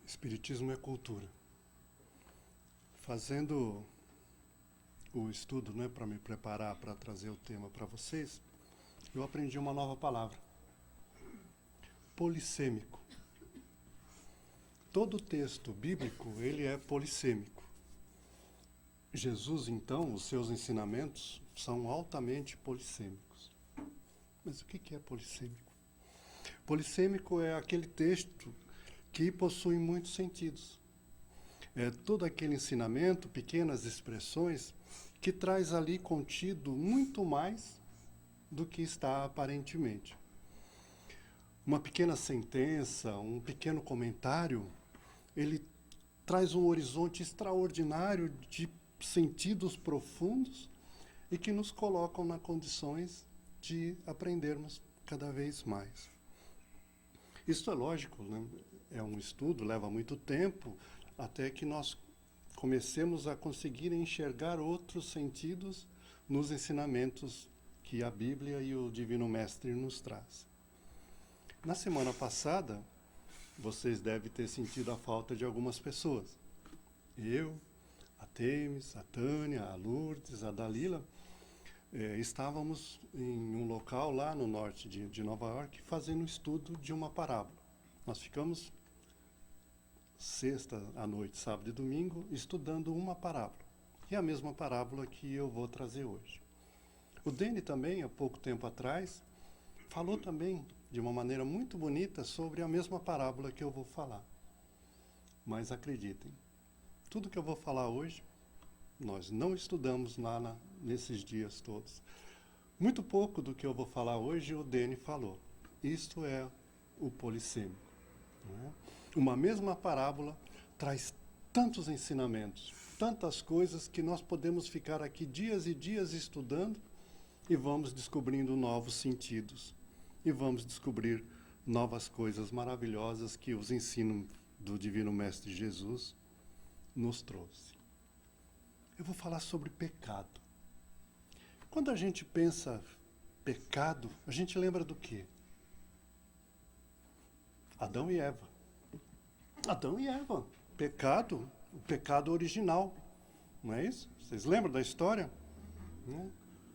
Espiritismo é cultura. Fazendo o estudo, para me preparar para trazer o tema para vocês, eu aprendi uma nova palavra. Polissêmico. Todo texto bíblico, ele é polissêmico. Jesus, então, os seus ensinamentos são altamente polissêmicos. Mas o que é polissêmico? Polissêmico é aquele texto que possui muitos sentidos. É todo aquele ensinamento, pequenas expressões, que traz ali contido muito mais do que está aparentemente. Uma pequena sentença, um pequeno comentário, ele traz um horizonte extraordinário de sentidos profundos e que nos colocam nas condições de aprendermos cada vez mais. Isso é lógico, é um estudo, leva muito tempo, até que nós comecemos a conseguir enxergar outros sentidos nos ensinamentos que a Bíblia e o Divino Mestre nos traz. Na semana passada, vocês devem ter sentido a falta de algumas pessoas. Eu, a Temis, a Tânia, a Lourdes, a Dalila, estávamos em um local lá no norte de Nova York fazendo um estudo de uma parábola. Nós ficamos sexta à noite, sábado e domingo, estudando uma parábola. E a mesma parábola que eu vou trazer hoje. O Dene também, há pouco tempo atrás, falou também de uma maneira muito bonita sobre a mesma parábola que eu vou falar. Mas acreditem, tudo que eu vou falar hoje, nós não estudamos lá nesses dias todos. Muito pouco do que eu vou falar hoje o Dene falou. Isto é o polissêmico. Uma mesma parábola traz tantos ensinamentos, tantas coisas que nós podemos ficar aqui dias e dias estudando e vamos descobrindo novos sentidos. E vamos descobrir novas coisas maravilhosas que os ensinos do Divino Mestre Jesus nos trouxe. Eu vou falar sobre pecado. Quando a gente pensa pecado, a gente lembra do quê? Adão e Eva. Adão e Eva. Pecado, o pecado original. Não é isso? Vocês lembram da história?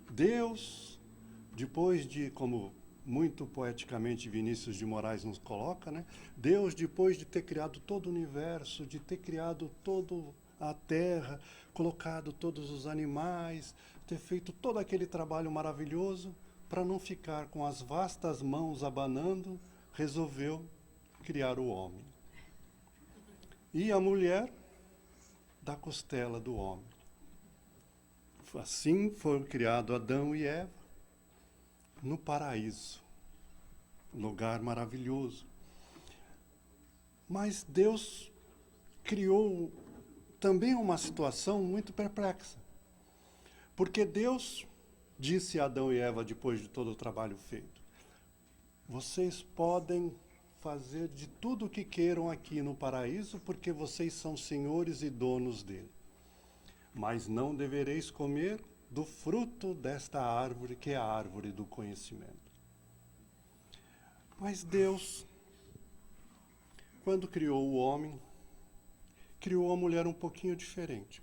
Deus, depois de, como muito poeticamente Vinícius de Moraes nos coloca, Deus, depois de ter criado todo o universo, de ter criado toda a terra, colocado todos os animais, ter feito todo aquele trabalho maravilhoso, para não ficar com as vastas mãos abanando, resolveu criar o homem. E a mulher da costela do homem. Assim foram criados Adão e Eva no paraíso, lugar maravilhoso. Mas Deus criou também uma situação muito perplexa. Porque Deus disse a Adão e Eva, depois de todo o trabalho feito, vocês podem fazer de tudo o que queiram aqui no paraíso, porque vocês são senhores e donos dele. Mas não devereis comer do fruto desta árvore, que é a árvore do conhecimento. Mas Deus, quando criou o homem, criou a mulher um pouquinho diferente.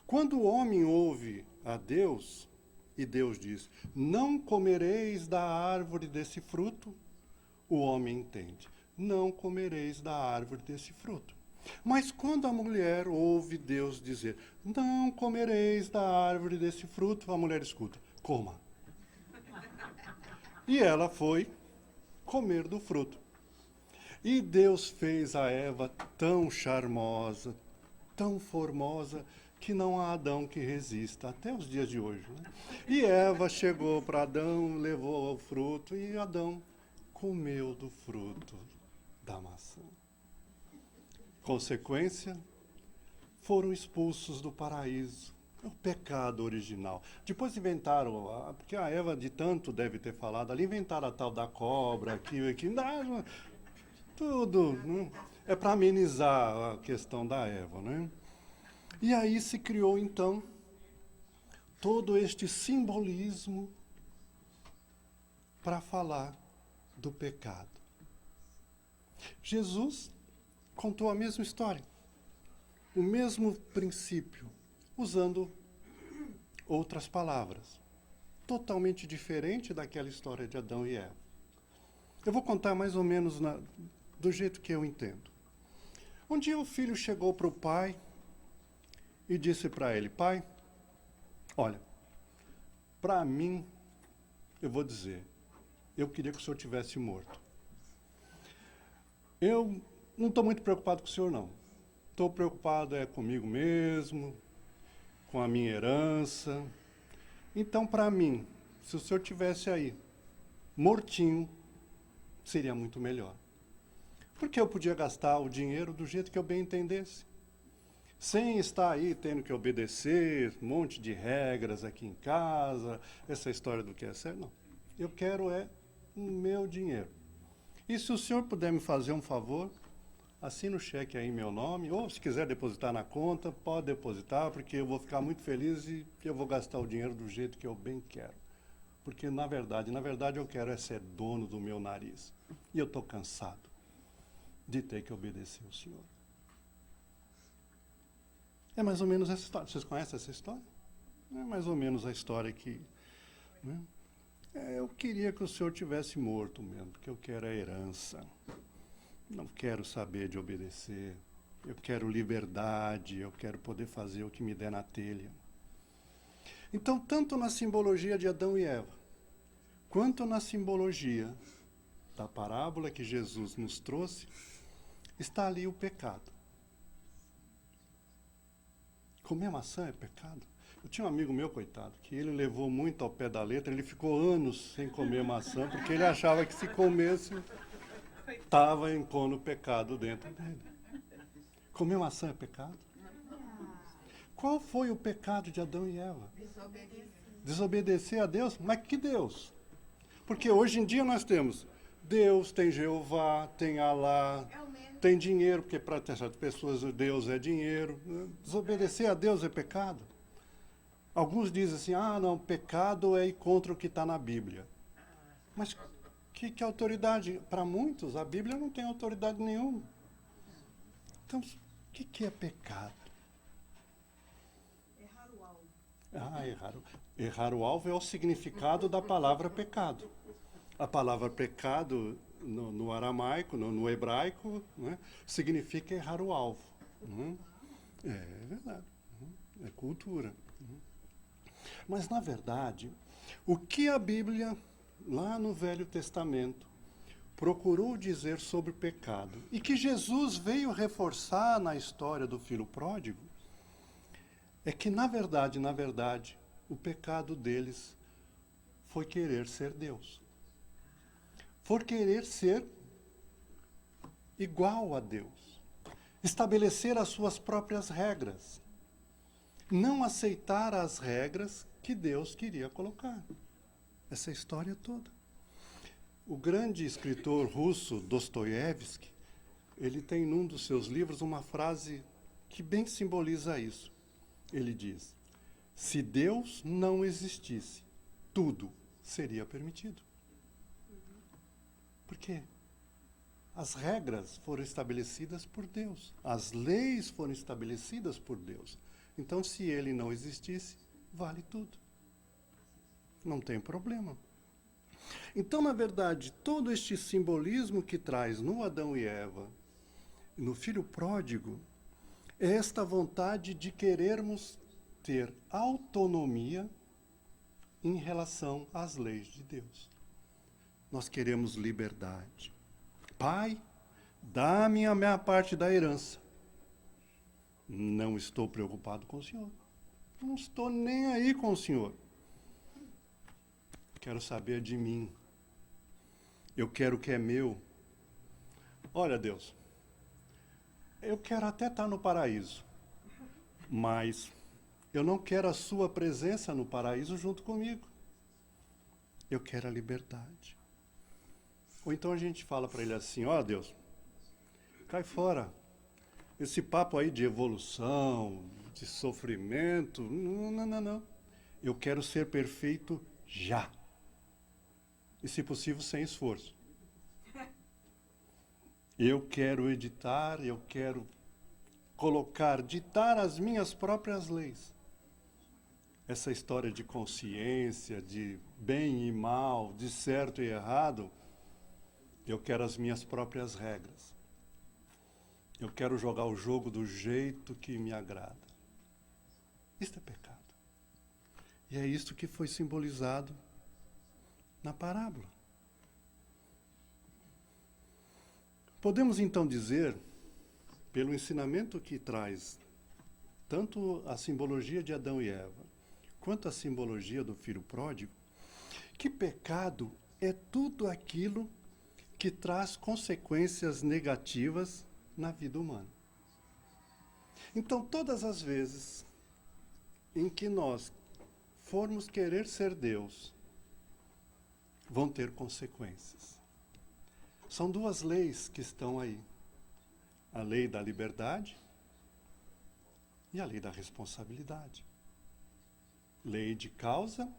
Quando o homem ouve a Deus, e Deus diz, não comereis da árvore desse fruto, o homem entende, não comereis da árvore desse fruto. Mas quando a mulher ouve Deus dizer, não comereis da árvore desse fruto, a mulher escuta, coma. E ela foi comer do fruto. E Deus fez a Eva tão charmosa, tão formosa, que não há Adão que resista, até os dias de hoje. E Eva chegou para Adão, levou o fruto, e Adão comeu do fruto da maçã. Consequência, foram expulsos do paraíso. O pecado original. Depois inventaram, porque a Eva de tanto deve ter falado ali, inventaram a tal da cobra, aquilo, tudo. É para amenizar a questão da Eva, E aí se criou, então, todo este simbolismo para falar do pecado. Jesus contou a mesma história, o mesmo princípio, usando outras palavras, totalmente diferente daquela história de Adão e Eva. Eu vou contar mais ou menos do jeito que eu entendo. Um dia o filho chegou para o pai e disse para ele: pai, olha, para mim, eu vou dizer, eu queria que o senhor tivesse morto. Eu não estou muito preocupado com o senhor, não. Estou preocupado comigo mesmo, com a minha herança. Então, para mim, se o senhor tivesse aí, mortinho, seria muito melhor. Porque eu podia gastar o dinheiro do jeito que eu bem entendesse. Sem estar aí tendo que obedecer um monte de regras aqui em casa, essa história do que é certo. Não. Eu quero o meu dinheiro. E se o senhor puder me fazer um favor, assina o cheque aí em meu nome, ou se quiser depositar na conta, pode depositar, porque eu vou ficar muito feliz e eu vou gastar o dinheiro do jeito que eu bem quero. Porque, na verdade, eu quero ser dono do meu nariz. E eu estou cansado de ter que obedecer ao senhor. É mais ou menos essa história. Vocês conhecem essa história? É mais ou menos a história que... Né? Eu queria que o senhor tivesse morto mesmo, porque eu quero a herança. Não quero saber de obedecer. Eu quero liberdade, eu quero poder fazer o que me der na telha. Então, tanto na simbologia de Adão e Eva, quanto na simbologia da parábola que Jesus nos trouxe, está ali o pecado. Comer maçã é pecado? Eu tinha um amigo meu, coitado, que ele levou muito ao pé da letra, ele ficou anos sem comer maçã, porque ele achava que se comesse, estava impondo pecado dentro dele. Comer maçã é pecado? Qual foi o pecado de Adão e Eva? Desobedecer a Deus? Mas que Deus? Porque hoje em dia nós temos Deus, tem Jeová, tem Alá, tem dinheiro, porque para certas pessoas Deus é dinheiro. Desobedecer a Deus é pecado? Alguns dizem assim, não, pecado é ir contra o que está na Bíblia. Mas que autoridade? Para muitos, a Bíblia não tem autoridade nenhuma. Então, o que é pecado? Errar o alvo. Errar o alvo é o significado da palavra pecado. A palavra pecado, no aramaico, no hebraico, né, significa errar o alvo. É verdade. É cultura. Mas, na verdade, o que a Bíblia, lá no Velho Testamento, procurou dizer sobre pecado, e que Jesus veio reforçar na história do filho pródigo, é que, na verdade, o pecado deles foi querer ser Deus. Foi querer ser igual a Deus. Estabelecer as suas próprias regras. Não aceitar as regras que Deus queria colocar. Essa história toda. O grande escritor russo, Dostoiévski, ele tem num dos seus livros uma frase que bem simboliza isso. Ele diz, se Deus não existisse, tudo seria permitido. Por quê? As regras foram estabelecidas por Deus. As leis foram estabelecidas por Deus. Então, se ele não existisse, vale tudo. Não tem problema. Então, na verdade, todo este simbolismo que traz no Adão e Eva, no filho pródigo, é esta vontade de querermos ter autonomia em relação às leis de Deus. Nós queremos liberdade. Pai, dá-me a minha parte da herança. Não estou preocupado com o senhor. Não estou nem aí com o senhor. Quero saber de mim. Eu quero o que é meu. Olha, Deus, eu quero até estar no paraíso, mas eu não quero a sua presença no paraíso junto comigo. Eu quero a liberdade. Ou então a gente fala para ele assim, Deus, cai fora. Esse papo aí de evolução, de sofrimento, não. Eu quero ser perfeito já. E, se possível, sem esforço. Eu quero editar, eu quero ditar as minhas próprias leis. Essa história de consciência, de bem e mal, de certo e errado, eu quero as minhas próprias regras. Eu quero jogar o jogo do jeito que me agrada. Isto é pecado. E é isto que foi simbolizado na parábola. Podemos então dizer, pelo ensinamento que traz tanto a simbologia de Adão e Eva, quanto a simbologia do filho pródigo, que pecado é tudo aquilo que traz consequências negativas na vida humana. Então, todas as vezes em que nós formos querer ser Deus, vão ter consequências. São duas leis que estão aí. A lei da liberdade e a lei da responsabilidade. Lei de causa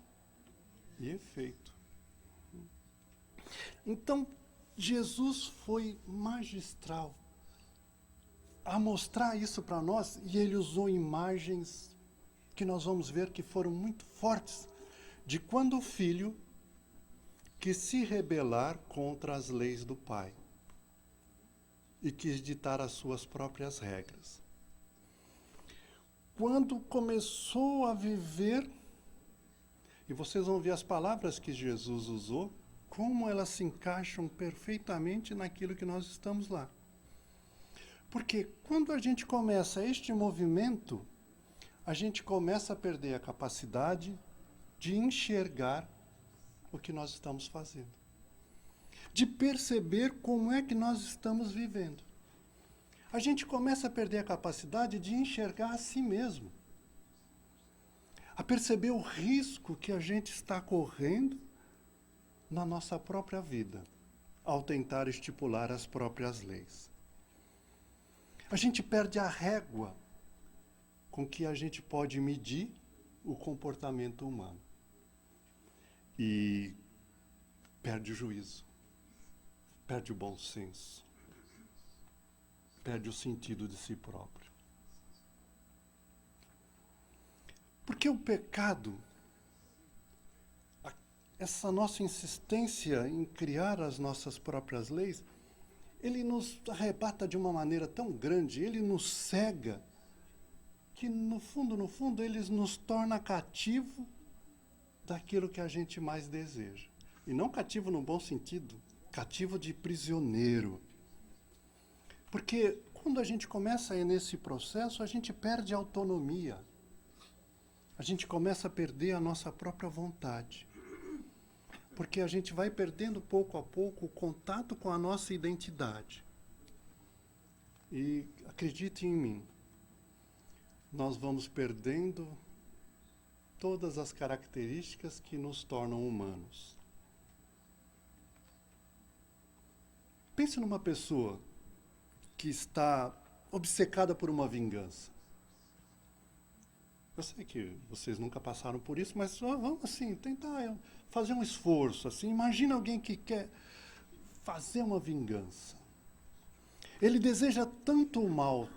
e efeito. Então, Jesus foi magistral a mostrar isso para nós, e ele usou imagens que nós vamos ver que foram muito fortes, de quando o filho quis se rebelar contra as leis do pai e quis ditar as suas próprias regras. Quando começou a viver, e vocês vão ver as palavras que Jesus usou, como elas se encaixam perfeitamente naquilo que nós estamos lá. Porque quando a gente começa este movimento, a gente começa a perder a capacidade de enxergar o que nós estamos fazendo. De perceber como é que nós estamos vivendo. A gente começa a perder a capacidade de enxergar a si mesmo. A perceber o risco que a gente está correndo na nossa própria vida, ao tentar estipular as próprias leis. A gente perde a régua com que a gente pode medir o comportamento humano. E perde o juízo, perde o bom senso, perde o sentido de si próprio. Porque o pecado, essa nossa insistência em criar as nossas próprias leis, ele nos arrebata de uma maneira tão grande, ele nos cega, que no fundo, ele nos torna cativo daquilo que a gente mais deseja. E não cativo no bom sentido, cativo de prisioneiro. Porque quando a gente começa a ir nesse processo, a gente perde a autonomia. A gente começa a perder a nossa própria vontade. Porque a gente vai perdendo pouco a pouco o contato com a nossa identidade. E acredite em mim, nós vamos perdendo todas as características que nos tornam humanos. Pense numa pessoa que está obcecada por uma vingança. Eu sei que vocês nunca passaram por isso, mas vamos assim, tentar fazer um esforço. Assim. Imagina alguém que quer fazer uma vingança. Ele deseja tanto o mal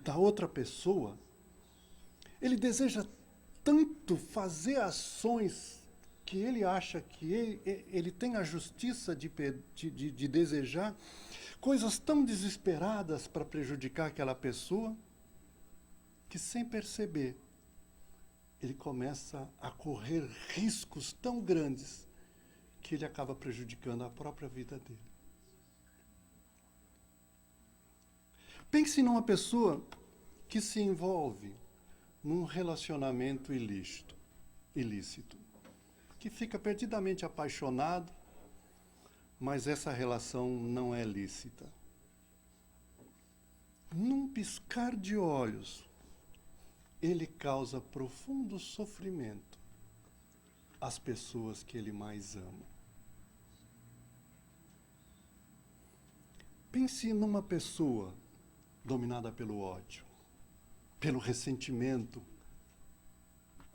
da outra pessoa, ele deseja tanto fazer ações que ele acha que ele tem a justiça de desejar, coisas tão desesperadas para prejudicar aquela pessoa, que sem perceber, ele começa a correr riscos tão grandes que ele acaba prejudicando a própria vida dele. Pense numa pessoa que se envolve num relacionamento ilícito, que fica perdidamente apaixonado, mas essa relação não é lícita. Num piscar de olhos, ele causa profundo sofrimento às pessoas que ele mais ama. Pense numa pessoa dominada pelo ódio, pelo ressentimento,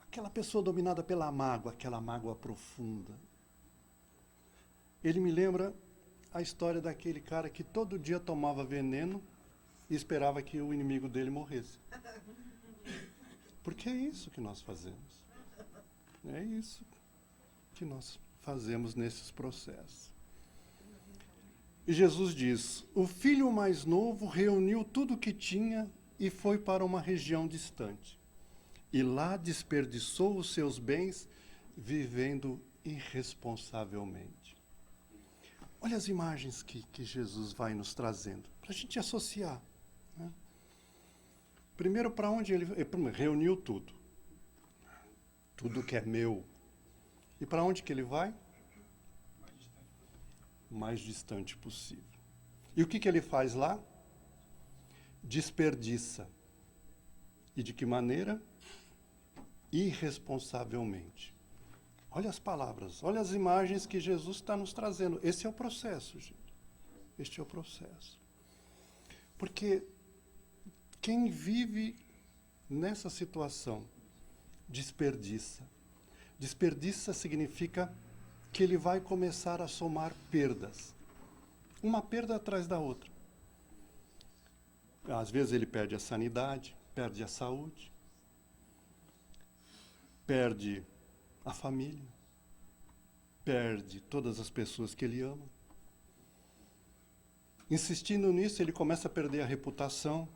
aquela pessoa dominada pela mágoa, aquela mágoa profunda. Ele me lembra a história daquele cara que todo dia tomava veneno e esperava que o inimigo dele morresse. Porque é isso que nós fazemos. É isso que nós fazemos nesses processos. E Jesus diz: o filho mais novo reuniu tudo o que tinha e foi para uma região distante. E lá desperdiçou os seus bens vivendo irresponsavelmente. Olha as imagens que Jesus vai nos trazendo, para a gente associar. Né? Primeiro, para onde ele reuniu tudo. Tudo que é meu. E para onde que ele vai? Mais distante possível. E o que ele faz lá? Desperdiça. E de que maneira? Irresponsavelmente. Olha as palavras, olha as imagens que Jesus está nos trazendo. Esse é o processo, gente. Este é o processo. Porque quem vive nessa situação desperdiça. Desperdiça significa que ele vai começar a somar perdas. Uma perda atrás da outra. Às vezes ele perde a sanidade, perde a saúde, perde a família, perde todas as pessoas que ele ama. Insistindo nisso, ele começa a perder a reputação,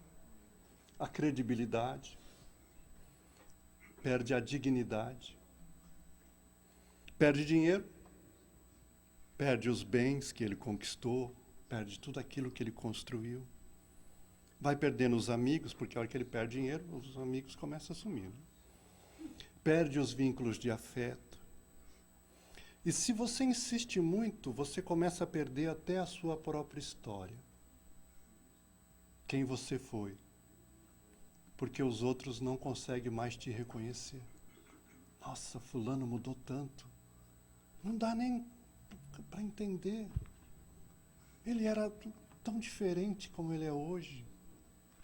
a credibilidade, perde a dignidade, perde dinheiro, perde os bens que ele conquistou, perde tudo aquilo que ele construiu. Vai perdendo os amigos, porque a hora que ele perde dinheiro, os amigos começam a sumir. Né? Perde os vínculos de afeto. E se você insiste muito, você começa a perder até a sua própria história. Quem você foi. Porque os outros não conseguem mais te reconhecer. Nossa, fulano mudou tanto. Não dá nem para entender. Ele era tão diferente como ele é hoje.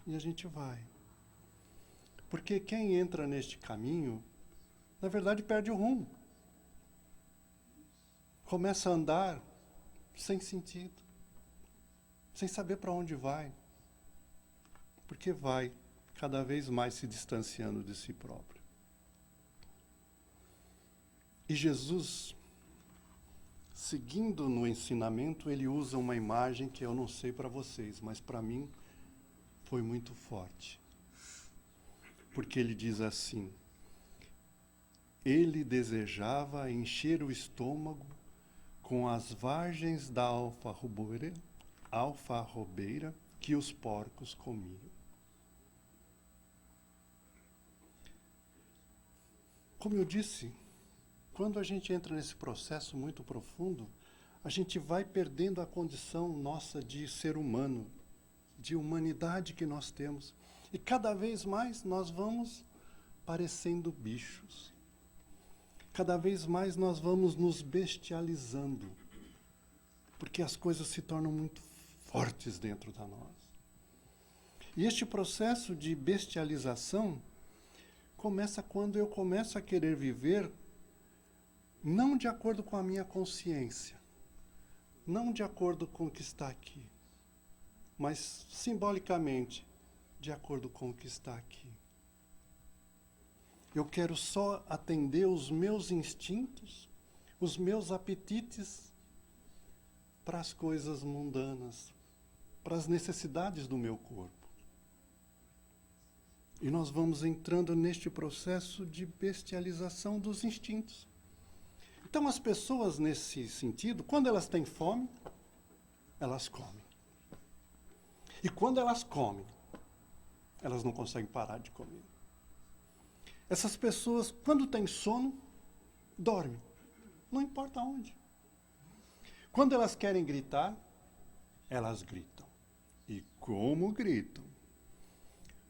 E a gente vai. Porque quem entra neste caminho, na verdade, perde o rumo. Começa a andar sem sentido. Sem saber para onde vai. Porque vai cada vez mais se distanciando de si próprio. E Jesus, seguindo no ensinamento, ele usa uma imagem que eu não sei para vocês, mas para mim foi muito forte. Porque ele diz assim: ele desejava encher o estômago com as vargens da alfarrobeira que os porcos comiam. Como eu disse, quando a gente entra nesse processo muito profundo, a gente vai perdendo a condição nossa de ser humano, de humanidade que nós temos. E cada vez mais nós vamos parecendo bichos. Cada vez mais nós vamos nos bestializando, porque as coisas se tornam muito fortes dentro de nós. E este processo de bestialização começa quando eu começo a querer viver não de acordo com a minha consciência, não de acordo com o que está aqui, mas simbolicamente de acordo com o que está aqui. Eu quero só atender os meus instintos, os meus apetites para as coisas mundanas, para as necessidades do meu corpo. E nós vamos entrando neste processo de bestialização dos instintos. Então, as pessoas, nesse sentido, quando elas têm fome, elas comem. E quando elas comem, elas não conseguem parar de comer. Essas pessoas, quando têm sono, dormem. Não importa onde. Quando elas querem gritar, elas gritam. E como gritam?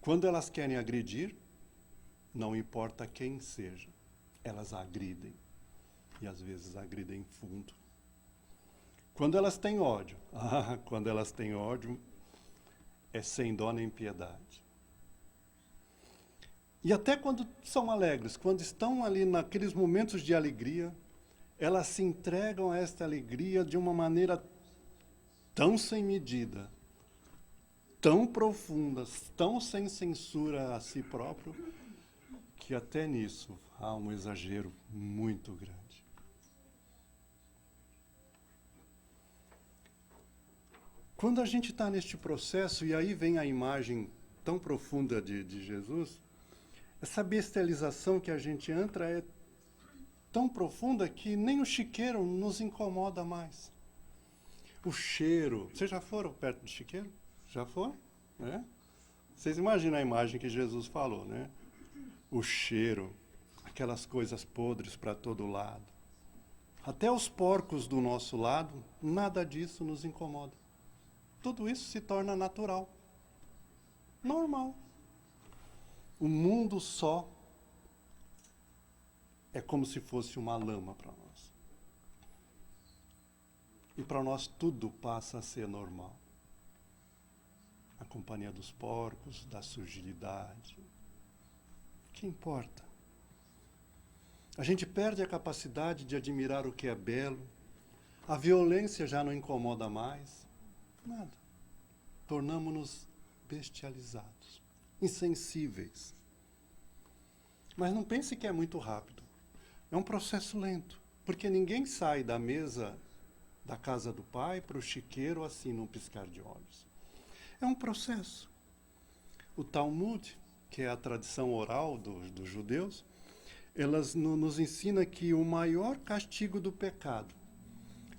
Quando elas querem agredir, não importa quem seja, elas agridem. E às vezes agridem fundo. Quando elas têm ódio, quando elas têm ódio, é sem dó nem piedade. E até quando são alegres, quando estão ali naqueles momentos de alegria, elas se entregam a esta alegria de uma maneira tão sem medida, tão profundas, tão sem censura a si próprio, que até nisso há um exagero muito grande. Quando a gente está neste processo, e aí vem a imagem tão profunda de Jesus, essa bestialização que a gente entra é tão profunda que nem o chiqueiro nos incomoda mais. O cheiro... Vocês já foram perto do chiqueiro? Já foram? É? Vocês imaginam a imagem que Jesus falou, né? O cheiro, aquelas coisas podres para todo lado. Até os porcos do nosso lado, nada disso nos incomoda. Tudo isso se torna natural. Normal. O mundo só é como se fosse uma lama para nós. E para nós tudo passa a ser normal. A companhia dos porcos, da sujidade. O que importa? A gente perde a capacidade de admirar o que é belo. A violência já não incomoda mais. Nada. Tornamo-nos bestializados, insensíveis. Mas não pense que é muito rápido. É um processo lento, porque ninguém sai da mesa da casa do pai para o chiqueiro assim num piscar de olhos. É um processo. O Talmud, que é a tradição oral dos judeus, elas nos ensina que o maior castigo do pecado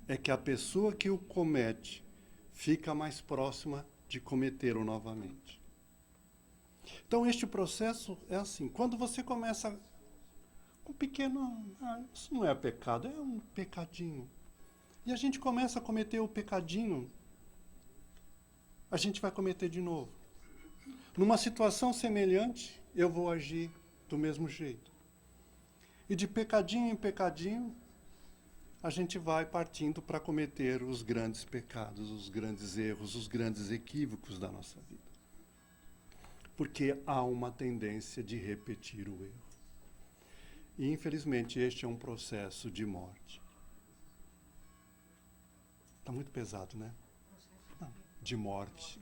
é que a pessoa que o comete fica mais próxima de cometer-o novamente. Então, este processo é assim. Quando você começa com pequeno... isso não é pecado, é um pecadinho. E a gente começa a cometer o pecadinho, a gente vai cometer de novo. Numa situação semelhante, eu vou agir do mesmo jeito. E de pecadinho em pecadinho, a gente vai partindo para cometer os grandes pecados, os grandes erros, os grandes equívocos da nossa vida. Porque há uma tendência de repetir o erro. E, infelizmente, este é um processo de morte. Está muito pesado, né? Não, de morte.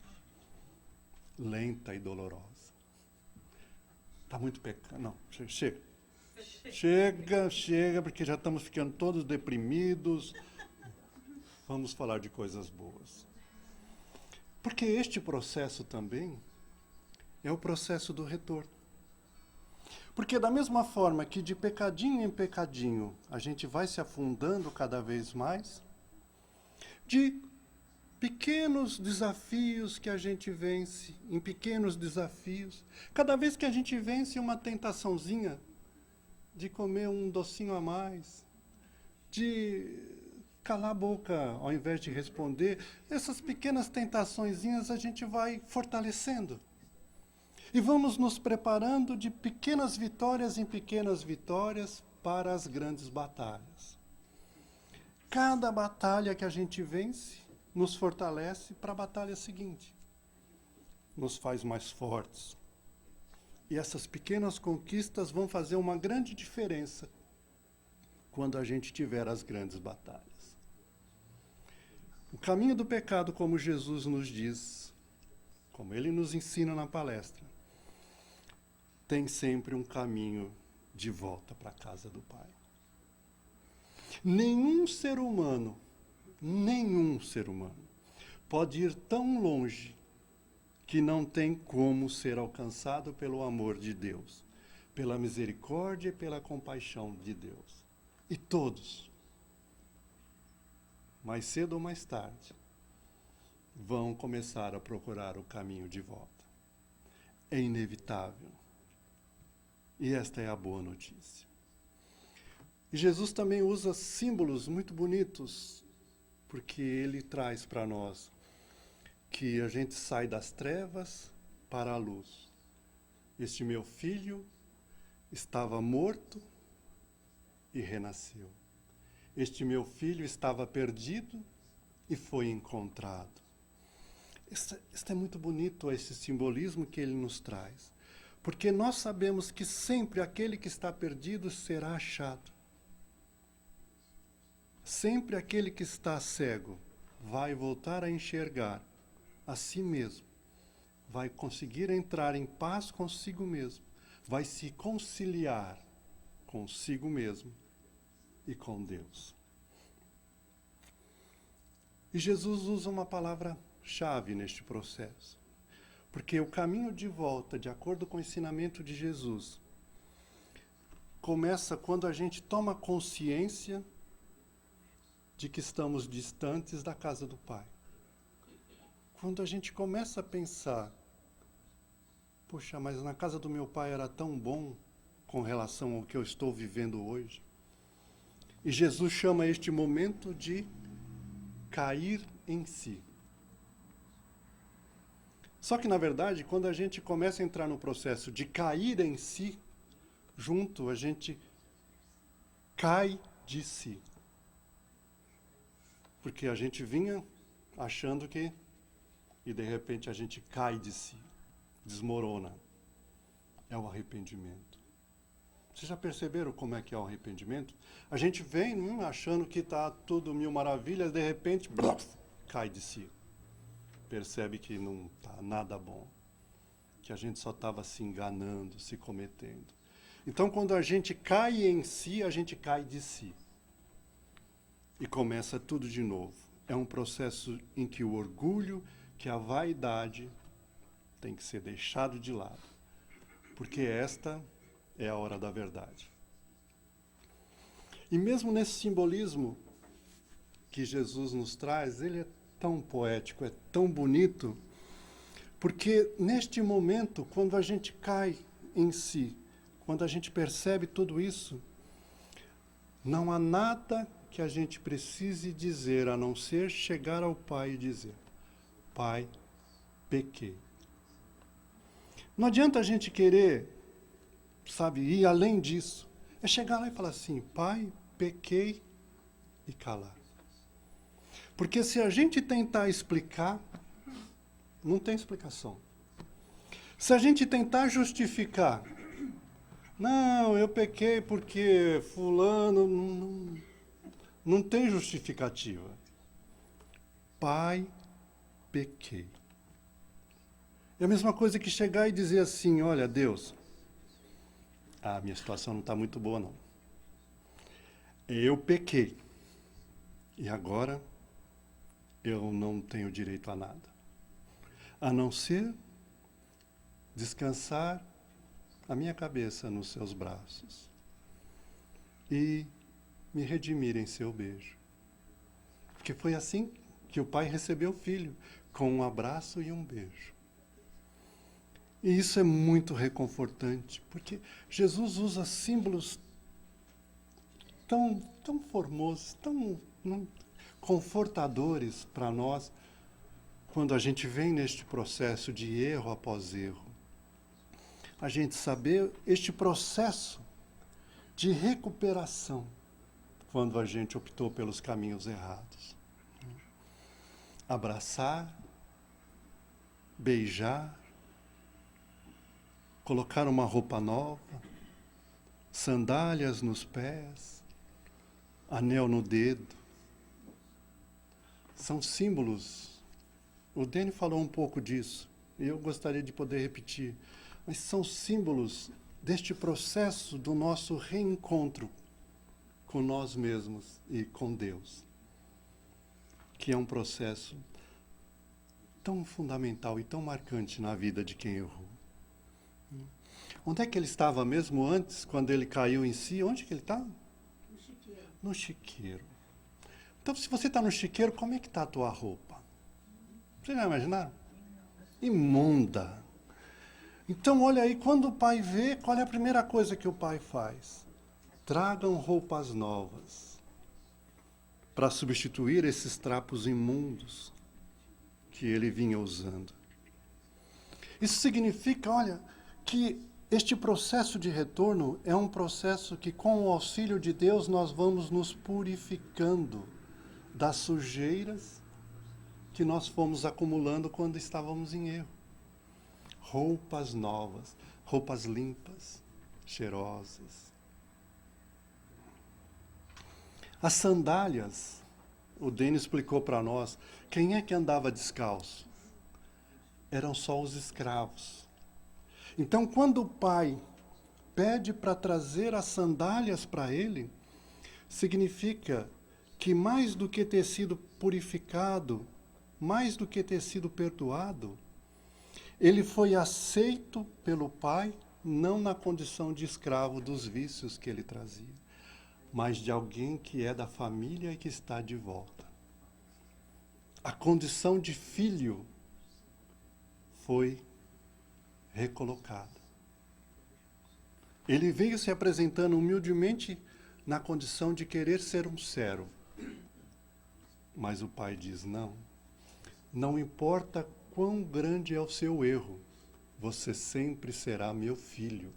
Lenta e dolorosa. Está muito pecado. Não, chega. Chega, porque já estamos ficando todos deprimidos. Vamos falar de coisas boas. Porque este processo também é o processo do retorno. Porque da mesma forma que de pecadinho em pecadinho a gente vai se afundando cada vez mais, de pequenos desafios que a gente vence, em pequenos desafios, cada vez que a gente vence uma tentaçãozinha, de comer um docinho a mais, de calar a boca ao invés de responder, essas pequenas tentaçõezinhas a gente vai fortalecendo. E vamos nos preparando de pequenas vitórias em pequenas vitórias para as grandes batalhas. Cada batalha que a gente vence nos fortalece para a batalha seguinte. Nos faz mais fortes. E essas pequenas conquistas vão fazer uma grande diferença quando a gente tiver as grandes batalhas. O caminho do pecado, como Jesus nos diz, como ele nos ensina na palestra, tem sempre um caminho de volta para a casa do Pai. Nenhum ser humano pode ir tão longe que não tem como ser alcançado pelo amor de Deus, pela misericórdia e pela compaixão de Deus. E todos, mais cedo ou mais tarde, vão começar a procurar o caminho de volta. É inevitável. E esta é a boa notícia. E Jesus também usa símbolos muito bonitos, porque ele traz para nós que a gente sai das trevas para a luz. Este meu filho estava morto e renasceu. Este meu filho estava perdido e foi encontrado. Isso é muito bonito, esse simbolismo que ele nos traz. Porque nós sabemos que sempre aquele que está perdido será achado. Sempre aquele que está cego vai voltar a enxergar a si mesmo, vai conseguir entrar em paz consigo mesmo, vai se conciliar consigo mesmo e com Deus. E Jesus usa uma palavra-chave neste processo, porque o caminho de volta, de acordo com o ensinamento de Jesus, começa quando a gente toma consciência de que estamos distantes da casa do Pai. Quando a gente começa a pensar, poxa, mas na casa do meu pai era tão bom com relação ao que eu estou vivendo hoje. E Jesus chama este momento de cair em si. Só que, na verdade, quando a gente começa a entrar no processo de cair em si, junto, a gente cai de si. Porque a gente vinha achando que, e de repente a gente cai de si, desmorona. É o arrependimento. Vocês já perceberam como é que é o arrependimento? A gente vem achando que está tudo mil maravilhas, de repente, cai de si. Percebe que não está nada bom. Que a gente só estava se enganando, se cometendo. Então, quando a gente cai em si, a gente cai de si. E começa tudo de novo. É um processo em que o orgulho, que a vaidade tem que ser deixado de lado. Porque esta é a hora da verdade. E mesmo nesse simbolismo que Jesus nos traz, ele é tão poético, é tão bonito, porque neste momento, quando a gente cai em si, quando a gente percebe tudo isso, não há nada que a gente precise dizer, a não ser chegar ao Pai e dizer: Pai, pequei. Não adianta a gente querer, sabe, ir além disso. É chegar lá e falar assim: Pai, pequei, e calar. Porque se a gente tentar explicar, não tem explicação. Se a gente tentar justificar, não, eu pequei porque fulano, não tem justificativa. Pai, pequei. É a mesma coisa que chegar e dizer assim: olha, Deus, a minha situação não está muito boa, não. Eu pequei. E agora eu não tenho direito a nada. A não ser descansar a minha cabeça nos seus braços e me redimir em seu beijo. Porque foi assim que o pai recebeu o filho, com um abraço e um beijo. E isso é muito reconfortante, porque Jesus usa símbolos tão formosos, tão confortadores para nós, quando a gente vem neste processo de erro após erro. A gente saber este processo de recuperação, quando a gente optou pelos caminhos errados. Abraçar, beijar, colocar uma roupa nova, sandálias nos pés, anel no dedo. São símbolos. O Dani falou um pouco disso, e eu gostaria de poder repetir. Mas são símbolos deste processo do nosso reencontro com nós mesmos e com Deus, que é um processo tão fundamental e tão marcante na vida de quem errou. Onde é que ele estava mesmo antes, quando ele caiu em si? Onde que ele está? No chiqueiro. No chiqueiro. Então, se você está no chiqueiro, como é que está a tua roupa? Vocês já imaginaram? Imunda. Então, olha aí, quando o pai vê, qual é a primeira coisa que o pai faz? Tragam roupas novas para substituir esses trapos imundos que ele vinha usando. Isso significa, olha, que este processo de retorno é um processo que, com o auxílio de Deus, nós vamos nos purificando das sujeiras que nós fomos acumulando quando estávamos em erro. Roupas novas, roupas limpas, cheirosas. As sandálias o Denis explicou para nós, quem é que andava descalço? Eram só os escravos. Então, quando o pai pede para trazer as sandálias para ele, significa que mais do que ter sido purificado, mais do que ter sido perdoado, ele foi aceito pelo pai, não na condição de escravo dos vícios que ele trazia, mas de alguém que é da família e que está de volta. A condição de filho foi recolocada. Ele veio se apresentando humildemente na condição de querer ser um servo. Mas o pai diz, não importa quão grande é o seu erro, você sempre será meu filho.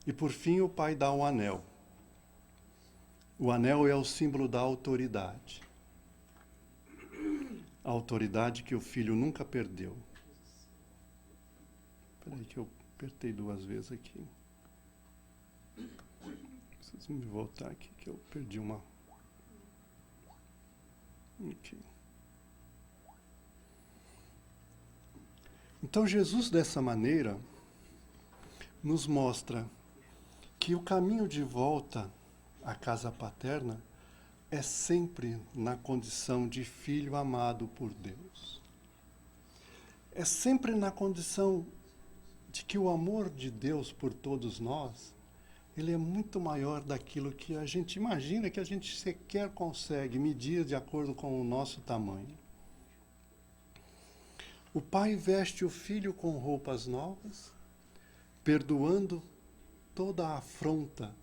E por fim o pai dá um anel. O anel é o símbolo da autoridade. A autoridade que o filho nunca perdeu. Espera aí que eu apertei 2 vezes aqui. Preciso me voltar aqui que eu perdi uma... Aqui. Então Jesus, dessa maneira, nos mostra que o caminho de volta à casa paterna é sempre na condição de filho amado por Deus. É sempre na condição de que o amor de Deus por todos nós, ele é muito maior daquilo que a gente imagina, que a gente sequer consegue medir de acordo com o nosso tamanho. O pai veste o filho com roupas novas, perdoando toda a afronta.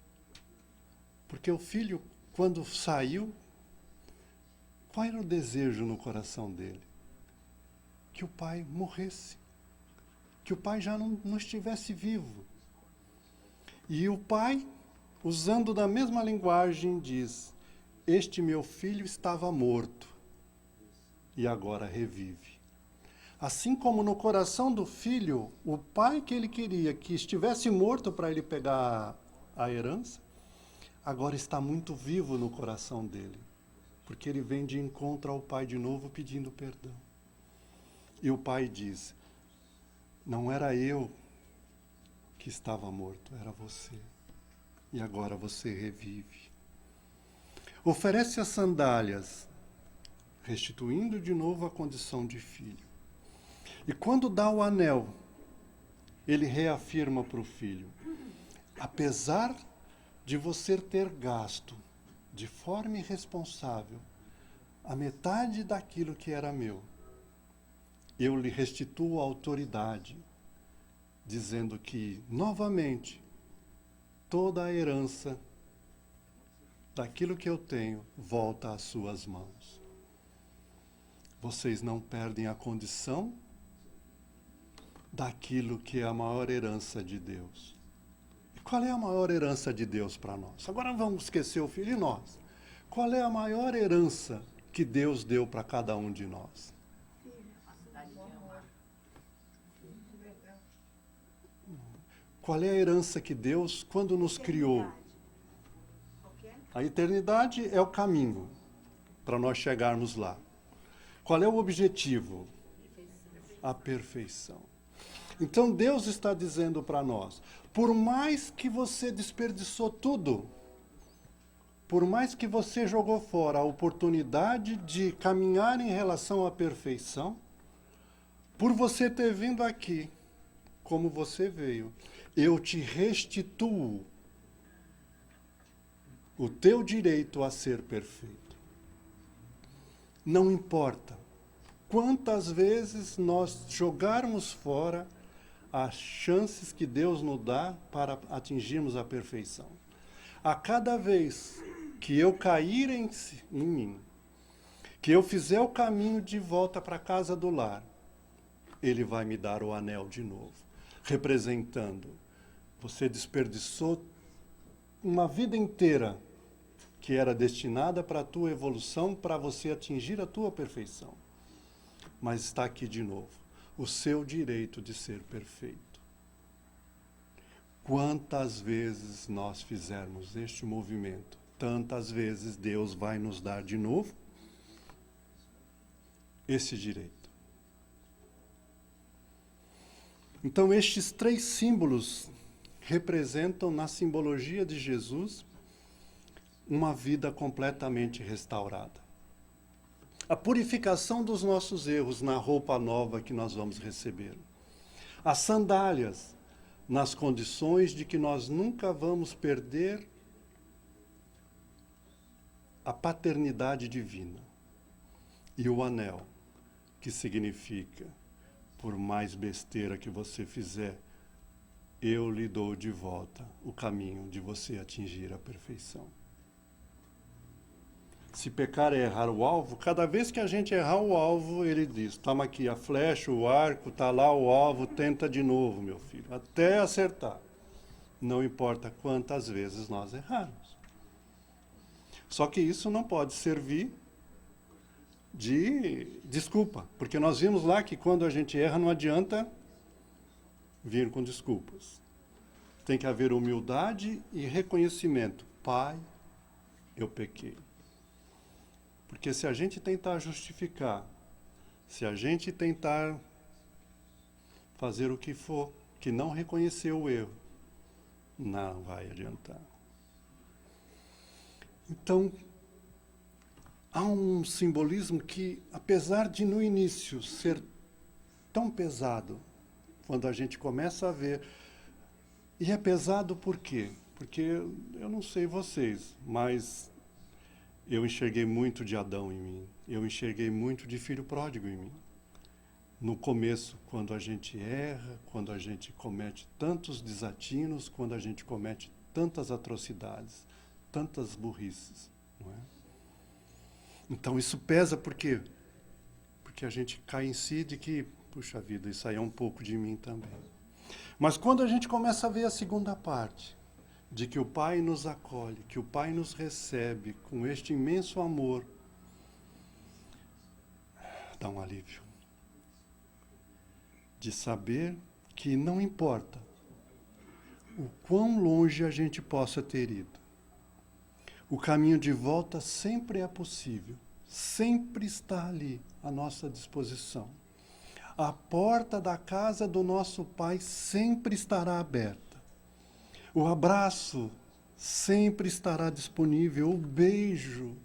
Porque o filho, quando saiu, qual era o desejo no coração dele? Que o pai morresse. Que o pai já não estivesse vivo. E o pai, usando da mesma linguagem, diz, este meu filho estava morto e agora revive. Assim como no coração do filho, o pai que ele queria que estivesse morto para ele pegar a herança, agora está muito vivo no coração dele, porque ele vem de encontro ao pai de novo pedindo perdão. E o pai diz, não era eu que estava morto, era você. E agora você revive. Oferece as sandálias, restituindo de novo a condição de filho. E quando dá o anel, ele reafirma para o filho, apesar de você ter gasto de forma irresponsável a metade daquilo que era meu, eu lhe restituo a autoridade, dizendo que, novamente, toda a herança daquilo que eu tenho volta às suas mãos. Vocês não perdem a condição daquilo que é a maior herança de Deus. E qual é a maior herança de Deus para nós? Agora vamos esquecer o filho e nós. Qual é a maior herança que Deus deu para cada um de nós? Qual é a herança que Deus, quando nos criou? A eternidade é o caminho para nós chegarmos lá. Qual é o objetivo? A perfeição. Então Deus está dizendo para nós, por mais que você desperdiçou tudo, por mais que você jogou fora a oportunidade de caminhar em relação à perfeição, por você ter vindo aqui, como você veio, eu te restituo o teu direito a ser perfeito. Não importa quantas vezes nós jogarmos fora as chances que Deus nos dá para atingirmos a perfeição. A cada vez que eu cair em mim, que eu fizer o caminho de volta para a casa do lar, Ele vai me dar o anel de novo, representando, você desperdiçou uma vida inteira que era destinada para a tua evolução, para você atingir a tua perfeição. Mas está aqui de novo, o seu direito de ser perfeito. Quantas vezes nós fizermos este movimento tantas vezes Deus vai nos dar de novo esse direito. Então, estes 3 símbolos representam, na simbologia de Jesus, uma vida completamente restaurada. A purificação dos nossos erros na roupa nova que nós vamos receber. As sandálias, nas condições de que nós nunca vamos perder a paternidade divina. E o anel, que significa, por mais besteira que você fizer, eu lhe dou de volta o caminho de você atingir a perfeição. Se pecar é errar o alvo, cada vez que a gente errar o alvo, ele diz, toma aqui a flecha, o arco, está lá o alvo, tenta de novo, meu filho, até acertar. Não importa quantas vezes nós errarmos. Só que isso não pode servir de desculpa, porque nós vimos lá que quando a gente erra não adianta vir com desculpas. Tem que haver humildade e reconhecimento. Pai, eu pequei. Porque se a gente tentar justificar, se a gente tentar fazer o que for, que não reconhecer o erro, não vai adiantar. Então, há um simbolismo que, apesar de no início ser tão pesado, quando a gente começa a ver, e é pesado por quê? Porque eu não sei vocês, mas eu enxerguei muito de Adão em mim, eu enxerguei muito de filho pródigo em mim. No começo, quando a gente erra, quando a gente comete tantos desatinos, quando a gente comete tantas atrocidades, tantas burrices, não é? Então isso pesa por quê? Porque a gente cai em si de que, puxa vida, isso aí é um pouco de mim também. Mas quando a gente começa a ver a segunda parte, de que o Pai nos acolhe, que o Pai nos recebe com este imenso amor, dá um alívio. De saber que não importa o quão longe a gente possa ter ido, o caminho de volta sempre é possível, sempre está ali à nossa disposição. A porta da casa do nosso Pai sempre estará aberta. O abraço sempre estará disponível, o beijo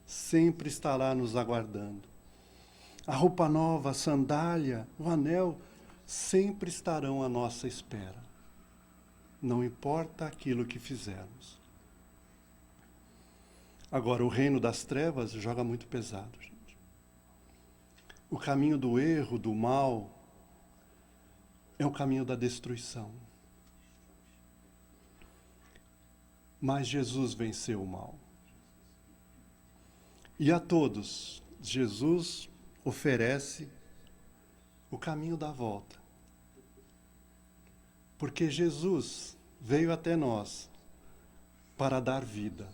sempre estará nos aguardando. A roupa nova, a sandália, o anel sempre estarão à nossa espera. Não importa aquilo que fizermos. Agora, o reino das trevas joga muito pesado, gente. O caminho do erro, do mal, é o caminho da destruição. Mas Jesus venceu o mal. E a todos, Jesus oferece o caminho da volta. Porque Jesus veio até nós para dar vida.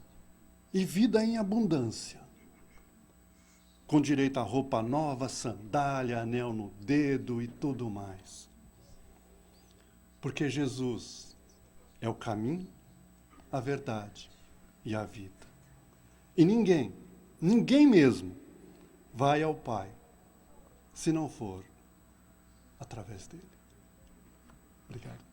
E vida em abundância. Com direito a roupa nova, sandália, anel no dedo e tudo mais. Porque Jesus é o caminho, a verdade e a vida. E ninguém mesmo, vai ao Pai, se não for através dele. Obrigado.